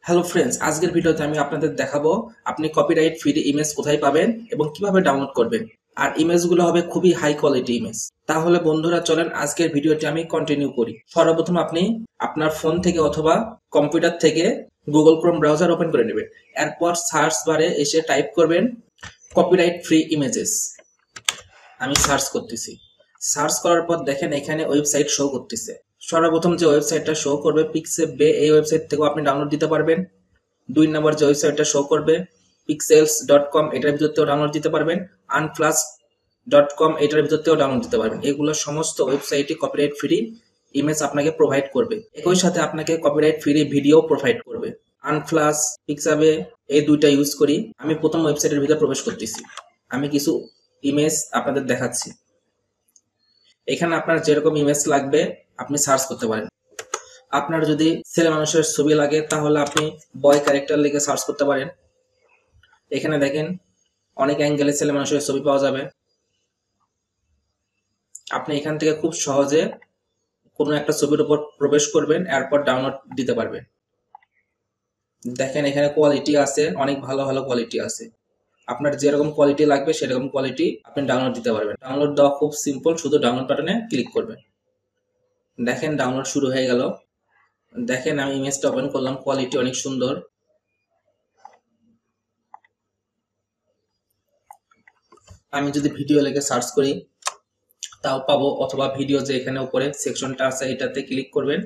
Hello friends, আজকের ভিডিওতে আমি আপনাদের দেখাবো আপনি কপিরাইট ফ্রি ইমেজ কোথায় পাবেন এবং কিভাবে ডাউনলোড করবেন। আর ইমেজগুলো হবে খুবই হাই কোয়ালিটি ইমেজ। তাহলে বন্ধুরা চলেন আজকের ভিডিওটি আমি কন্টিনিউ করি। সর্বপ্রথম আপনি আপনার ফোন থেকে অথবা কম্পিউটার থেকে গুগল ক্রোম ব্রাউজার ওপেন করে নেবেন। এরপর সার্চ বারে এসে টাইপ করবেন কপিরাইট ফ্রি ইমেজেস। আমি সার্চ করতেছি। সার্চ করার পর দেখেন এখানে ওয়েবসাইট শো করতেছে। সর্বপ্রথম যে ওয়েবসাইটটা শো করবে পিক্সেবে, এই ওয়েবসাইট থেকেও আপনি ডাউনলোড দিতে পারবেন। 2 নম্বর যে ওয়েবসাইটটা শো করবে pixels.com, এটার ভিতর থেকেও ডাউনলোড দিতে পারবেন। unflash.com, এটার ভিতর থেকেও ডাউনলোড দিতে পারবেন। এগুলো সমস্ত ওয়েবসাইটই কপিরাইট ফ্রি ইমেজ আপনাকে প্রোভাইড করবে। একই সাথে আপনাকে কপিরাইট ফ্রি ভিডিও প্রোভাইড করবে। আনফ্লাশ, পিক্সাবে এই দুইটা ইউজ করি। আমি প্রথম ওয়েবসাইটের ভিতরে প্রবেশ করতেছি। আমি কিছু ইমেজ আপনাদের দেখাচ্ছি। এখানে আপনার যেরকম ইমেজ লাগবে আপনি সার্চ করতে পারেন। আপনার যদি ছেলে মানুষের ছবি লাগে তাহলে আপনি বয় ক্যারেক্টার লিখে সার্চ করতে পারেন। এখানে দেখেন অনেক অ্যাঙ্গেলে ছেলে মানুষের ছবি পাওয়া যাবে। আপনি এখান থেকে খুব সহজে কোনো একটা ছবির উপর প্রবেশ করবেন, এরপর ডাউনলোড দিতে পারবেন। দেখেন এখানে কোয়ালিটি আছে, অনেক ভালো ভালো কোয়ালিটি আছে। আপনার যেরকম কোয়ালিটি লাগবে সেরকম কোয়ালিটি আপনি ডাউনলোড দিতে পারবেন। ডাউনলোড দেওয়া খুব সিম্পল, শুধু ডাউনলোড বাটনে ক্লিক করবেন। দেখেন ডাউনলোড শুরু হয়ে গেল। দেখেন আমি ইমেজটা ওপেন করলাম, কোয়ালিটি অনেক সুন্দর। আমি যদি ভিডিও লিখে সার্চ করি তাও পাবো, অথবা ভিডিও যে এখানে উপরে সেকশনটা আছে এটাতে ক্লিক করবেন।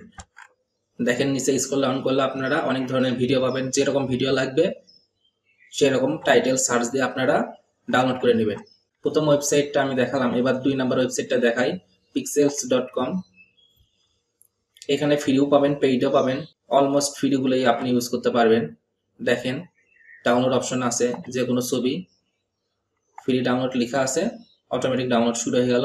দেখেন নিচে স্ক্রল ডাউন করলে আপনারা অনেক ধরনের ভিডিও পাবেন। যেরকম ভিডিও লাগবে সেরকম টাইটেল সার্চ দিয়ে আপনারা ডাউনলোড করে নেবেন। প্রথম ওয়েবসাইটটা আমি দেখালাম, এবার 2 নম্বর ওয়েবসাইটটা দেখাই pixels.com। এখানে ফ্রিও পাবেন, পেইডও পাবেন। অলমোস্ট ফ্রিগুলোই আপনি ইউজ করতে পারবেন। দেখেন ডাউনলোড অপশন আছে, যে কোনো ছবি ফ্রি ডাউনলোড লেখা আছে, অটোমেটিক ডাউনলোড শুরু হয়ে গেল।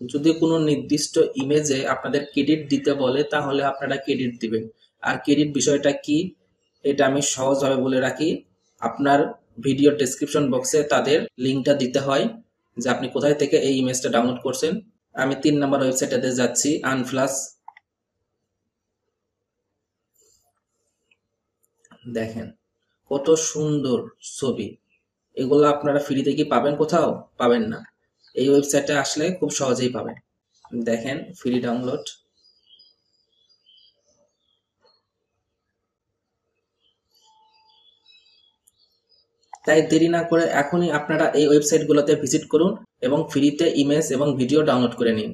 যদি কোনো নির্দিষ্ট ইমেজে আপনাদের ক্রেডিট দিতে বলে তাহলে আপনারা ক্রেডিট দিবেন। আর ক্রেডিট বিষয়টা কি এটা আমি সহজভাবে বলে রাখি। আপনার ভিডিও ডেসক্রিপশন বক্সে তাদের লিঙ্কটা দিতে হয় যে আপনি কোথায় থেকে এই ইমেজটা ডাউনলোড করছেন। আমি 3 নম্বর ওয়েবসাইটটাতে যাচ্ছি, আনফ্লাশ। দেখেন কত সুন্দর ছবি। এগুলো আপনারা ফ্রিতে কি পাবেন? কোথাও পাবেন না। এই ওয়েবসাইটে আসলে খুব সহজেই পাবেন। দেখেন ফ্রি ডাউনলোড। তাই দেরি না করে এখনই আপনারা এই ওয়েবসাইটগুলোতে ভিজিট করুন এবং ফ্রিতে ইমেজ এবং ভিডিও ডাউনলোড করে নিন।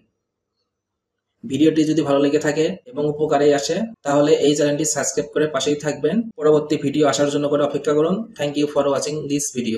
ভিডিওটি যদি ভালো লেগে থাকে এবং উপকারে আসে তাহলে এই চ্যানেলটি সাবস্ক্রাইব করে পাশেই থাকবেন। পরবর্তী ভিডিও আসার জন্য করে অপেক্ষা করুন। Thank you for watching this video.